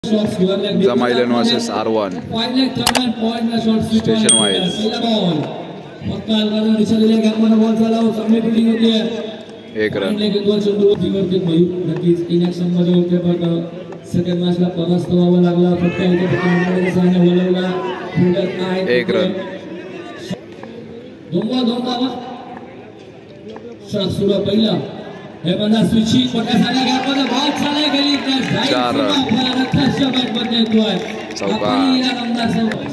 Jamailan versus R1 station wise एक run एक run पहिला हे बंदा स्विचिंग पटकन झाला बहुत चाले गेली तर 4 रन चौका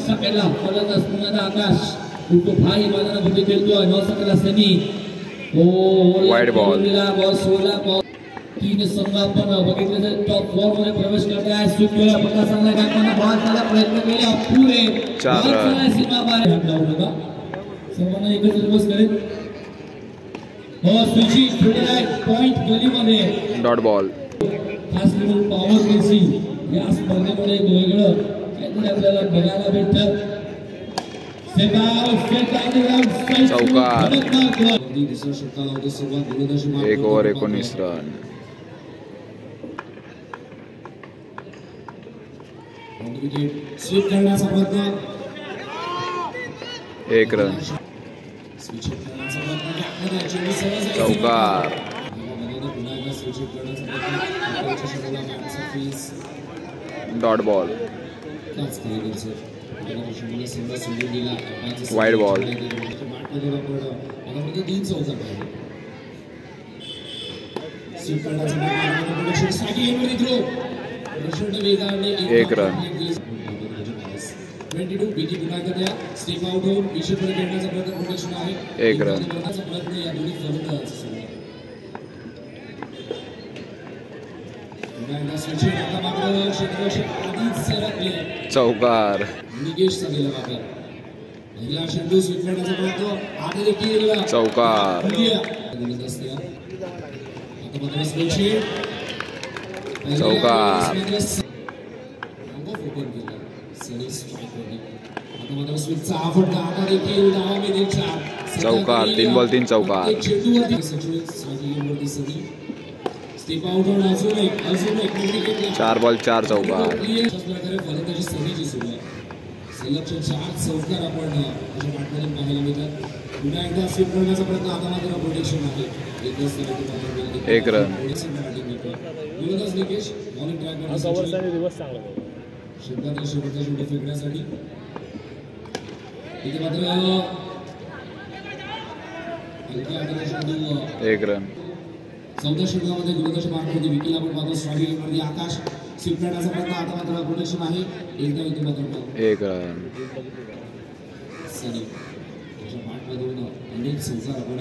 सकेला फलंदाज पुन्हा आकाश उठो भाई मैदानामध्ये खेळतोय 9 सकेला सनी ओ वाईड बॉल बॉल 16 बॉल तीन संघ आपण बघितले तर टॉप 4 मध्ये प्रवेश करत आहे सुकेला पटकन चांगला गाठण्याचा बॉल झाला प्रयत्न केले अपुरे 4 रन सीमा बाहेर लावू नका सर्वांना एकच रिक्वेस्ट करेन हो स्विचिंग थोडे पॉइंट गलीमध्ये डॉट बॉल खास करून पॉवर केसी या स्पर्धेमध्ये एक वेगळं काहीतरी आपल्याला बघायला भेटतं चौका 1 ओव्हर 19 रन स्वीप करण्याचा प्रयत्न 1 रन चौका dot ball wide ball 1 run 22 बीजी पुन्हा एकदा स्टेप आउट होऊन विषयपर्यंत खेळण्याचा प्रयत्न प्रोटेक्शन आहे 1 रन प्रयत्न या दोन्ही फलंदाज पुन्हा एकदा स्विचिंग आता मात्र क्षेत्ररक्षक आधीच सरकले चौकार निकेश गेला मात्र पहिला चेंडू स्वीप करण्याचा प्रयत्न आधी देखील चौकार आता मात्र स्विचिंग चौकार चौकार 3 बॉल 3 चौकार 4 बॉल 4 चौकार एक रन फेकण्यासाठी एक रन 14 षटकामध्ये गोलंदाजी मार्कमध्ये विकीला पण पाहतो स्ट्रायकिंगमध्ये आकाश स्वीप करण्याचा प्रयत्न आता मात्र प्रोटेक्शन आहे एकदा इथे मात्र 1 रन सनी त्याच्या मार्कमधून अनेक चौकार आपण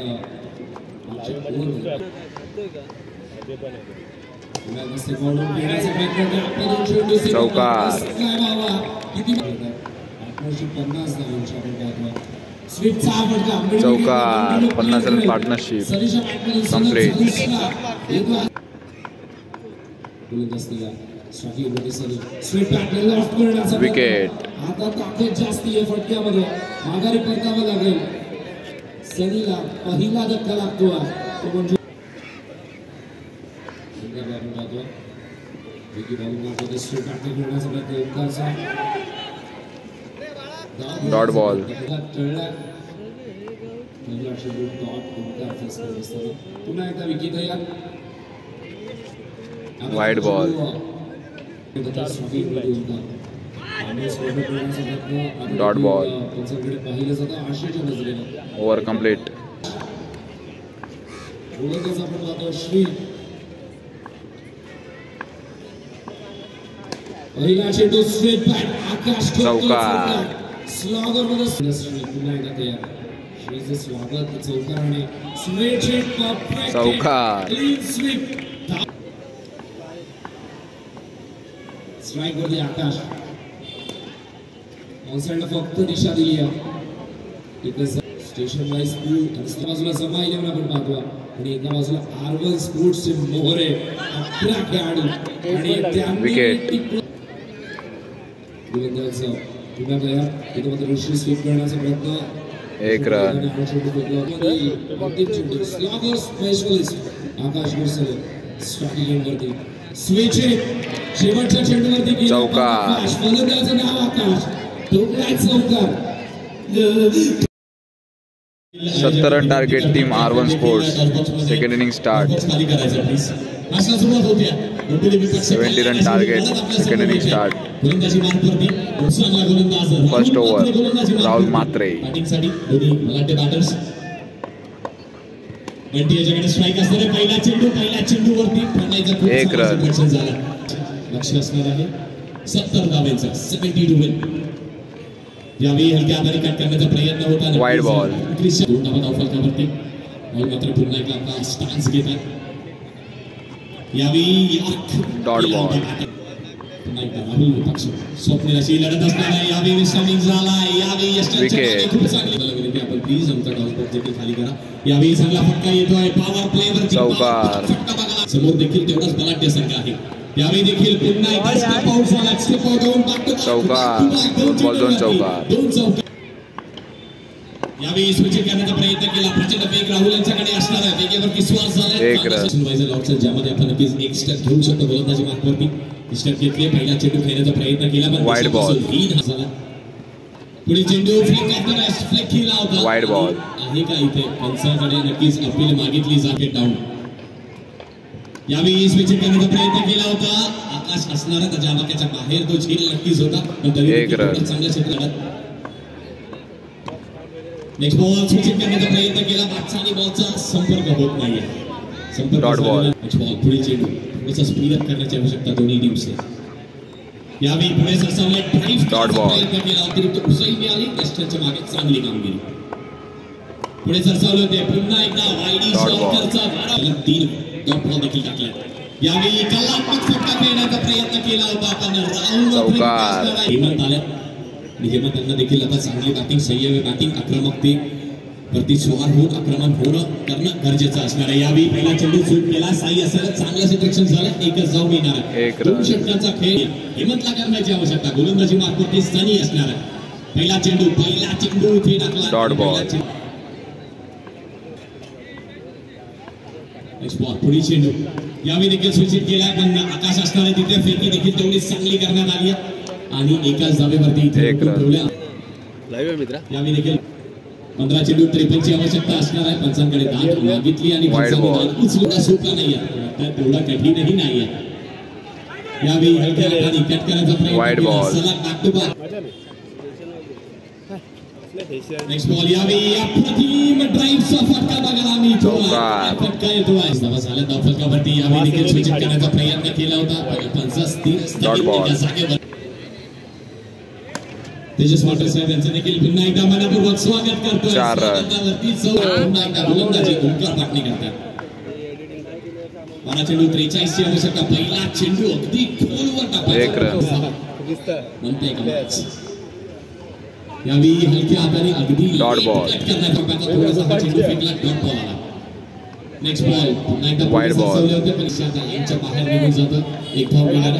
चौकार चौकार 50 रन पार्टनरशिप कंप्लीट विकेट आता ताकद जास्ती आहे फटक्यामध्ये माघारी परतावं लागेल सनीला पहिला धक्का लागतो तो म्हणजे डॉट बॉल पुन्हा एकदा विकी तयार wide ball dot ball over complete पहिला चेंडू स्ट्रेट बॅट आकाश चौकार स्लॉगर मध्ये पुन्हा एकदा तयार श्रीचे स्वागत चौकाराने स्ट्रेट हिट परफेक्ट चौकार क्लीन स्वीप स्ट्राइक वरती आकाश ऑनसाइडला फक्त दिशा दिली आहे इथे स्टेशन वाईज पूल आणि बाजूला समा 11 आपण पाहतो आणि एका बाजूला आर्वन स्पोर्ट्सचे मोहरे 11 खेळाडू आणि विकेट पुन्हा तयार इथे मात्र ऋषी स्वीप करण्याचा प्रयत्न 1 रन स्पेशलिस्ट आकाश गुरसले स्ट्रायकिंग वरती स्विच शेवटच्या चेंडूवरती चौकार. फलंदाजाचं नाव आकाश, तो काय चौकार. 70 run target team R1 sports. Second inning start. 70 run target. Second inning start. First over Rahul Mhatre. Strike असणारे पहिला चेंडूवरती एक रन. लक्ष असणार आहे 70 धावांचा. 72 विन. यावेळी हलक्या हाताने कट करण्याचा प्रयत्न होता. Wide ball. फलकावरती मात्र पुन्हा एकदा आपला स्टान्स घेत आहे. यावेळी डॉट बॉल. पुन्हा एकदा राहुल पक्ष स्वप्नीलाशी लढत असणार आहे. यावेळी स्टॅमिंग झाला. यावेळी विकेट. खूप चांगली आपण प्लीज आमचा टॉसबॉक्स देखील खाली करा. यावेळी चांगला फटका येतोय. पॉवर प्लेवर चौकार. समोर देखील तेवढाच बलाढ्य संघ आहे. यावेळी देखील पुन्हा एकदा स्टेप आउट झाला. स्टेप आउट होऊन चौकार. 2 बॉल 2 चौकार. यावेळी स्विच करण्याचा प्रयत्न केला. प्रचंड वेग राहुल यांच्याकडे असणार आहे. वेगेवरती स्वार झाला. एक रन. ज्यामध्ये आपण नक्कीच एक स्टेप घेऊ शकतो गोलंदाजी मार्कवरती. स्टेप घेतली. पहिला चेंडू खेळण्याचा प्रयत्न केला पण वाईड बॉल. पुढे चेंडू फ्लिक केला होता. वाईड बॉल आहे का इथे पंचाकडे नक्कीच अपील मागितली जाते. डाऊन. यावेळी स्विच करण्याचा प्रयत्न केला होता. आकाश असणारा त्याच्या आवाक्याच्या बाहेर तो झेल नक्कीच होता पण तरी चांगल्या क्षेत्रात. नेक्स्ट बॉल स्विच करण्याचा प्रयत्न केला. मागचा आणि बॉलचा संपर्क होत नाहीये. Dot ball. Next ball. पुढे चेंडू थोडासा स्पीड अप करण्याची आवश्यकता दोन्ही टीम्सने. यावेळी पुढे सरसावले. Dot ball. प्रयत्न केला. अतिरिक्त उसळी मिळाली. वेस्टर्नच्या मागे चांगली कामगिरी. पुढे सरसावले होते. पुन्हा एकदा वाईडी शॉटरचा वारा. 3 डॉट बॉल देखील टाकला. यावेळी कलात्मक फटका खेळण्याचा प्रयत्न केला होता पण राहुल चौकार. हेमंत आल्या. हेमंत यांना देखील आता चांगली बॅटिंग, संयमी बॅटिंग, आक्रमकते वरती स्वार होऊन आक्रमण करणं गरजेचं असणार आहे. यावेळी पहिला चेंडू स्वीप केला. साई असेल चांगलं सिलेक्शन झालं. एकच जाऊन येणार आहे. 2 षटकांचा खेळ हेमंतला करण्याची आवश्यकता. गोलंदाजी मार्कवरती सनी असणार आहे. पहिला चेंडू इथे टाकला. Dot ball. Next ball. पुढे चेंडू. यावेळी देखील सूचित केलाय पण आकाश असणार आहे तिथे. फेकी देखील तेवढीच चांगली करण्यात आली आहे आणि एकाच धावेवरती इथे ठेवल्या. यावेळी देखील 15 चेंडू 53ची आवश्यकता असणार आहे. पंचांकडे दाद मागितली आणि उचलून सोपा नाही आहे. तेवढा कठीणही नाही आहे. यावेळी हलक्या हाताने कट करायचा प्रयत्न. सलग back to back. Next ball. यावेळी अप्रतिम ड्राईव्हचा फटका बघायला आम्ही फटका येतोय. झाल्या धाव फलकावरती. यावेळी देखील स्विच करण्याचा प्रयत्न केला होता. 50 जागेवर तेजस वाटर साहेब यांचं देखील पुन्हा एकदा मनपूर्वक स्वागत करतो. 4 रन. पुन्हा एकदा गोलंदाजी ओंकार पाटणी करतात. 12 चेंडू 43ची आवश्यकता. पहिला चेंडू अगदी खोलवर टाकायचा. 1 रन. म्हणते का यावेळी हलक्या हाताने अगदी डॉट बॉल. थोडासा चेंडू फेकला. डॉट बॉल आला. Next ball. पुन्हा एकदा वाईड बॉल. यांच्या बाहेर निघून जातं. एक धाव मिळाला.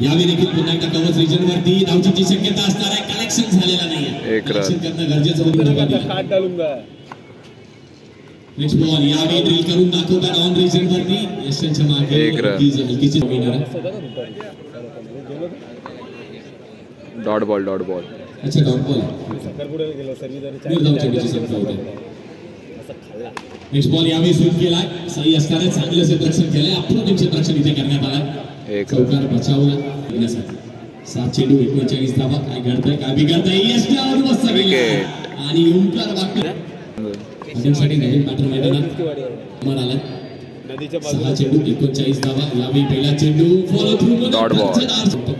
यावेळी देखील पुन्हा एकदा कव्हर रिजन वरती धावचीची शक्यता असणार आहे. कलेक्शन झालेला नाहीये. कलेक्शन करणं गरजेचं होतं. Next ball. यावेळी ड्रिल करून दाखवतात ऑन रिजन वरती. यशांच्या मागे हलकीची विनर. Dot ball. अच्छा डॉट बॉल. Next ball. यावेळी स्वीप केलाय. सही असणारे चांगलं क्षेत्ररक्षण केलंय. अप्रतिम क्षेत्ररक्षण इथे करण्यात आलाय. चौकार बचावला. 7 चेंडू 39 धावा. काय घडतंय काय बिघडतंय. आणि ओंकार साठी नवीन बॅटर मैदानात आलाय. 6 चेंडू 39 धावा. यावेळी पहिला चेंडू फॉलो थ्रू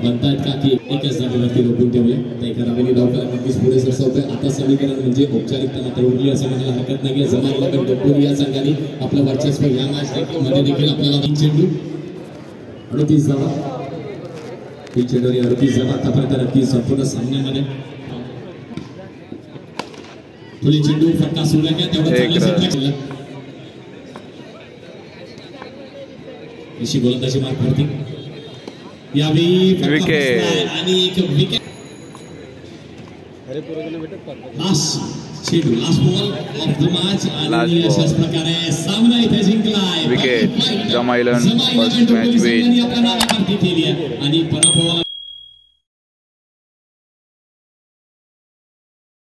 बनतायत का की एकच धावेवरती रोखून ठेवले. एका धावेने धावतात नक्कीच पुढे सरसावतोय. आता समीकरण म्हणजे औपचारिकता मात्र उरली असं म्हणायला हरकत नाही. जमायला पण टप्पूर या संघाने आपलं वर्चस्व या मॅच मध्ये देखील आपल्याला 3 चेंडू 38 धावा. 3 चेंडू 38 धावा आतापर्यंत नक्की संपूर्ण सामन्यामध्ये. पुढे चेंडू फटका सोडला का तेवढं चांगलं. अशी गोलंदाजी मार्कवरती. यावेळी विकेट आणि एक विकेट. चेंडू last ball of the match आणि अशाच प्रकारे सामना इथे जिंकलाय. विकेट जमाईलन फर्स्ट मॅच विन. आपल्या नावावरती केली आहे आणि पराभवाला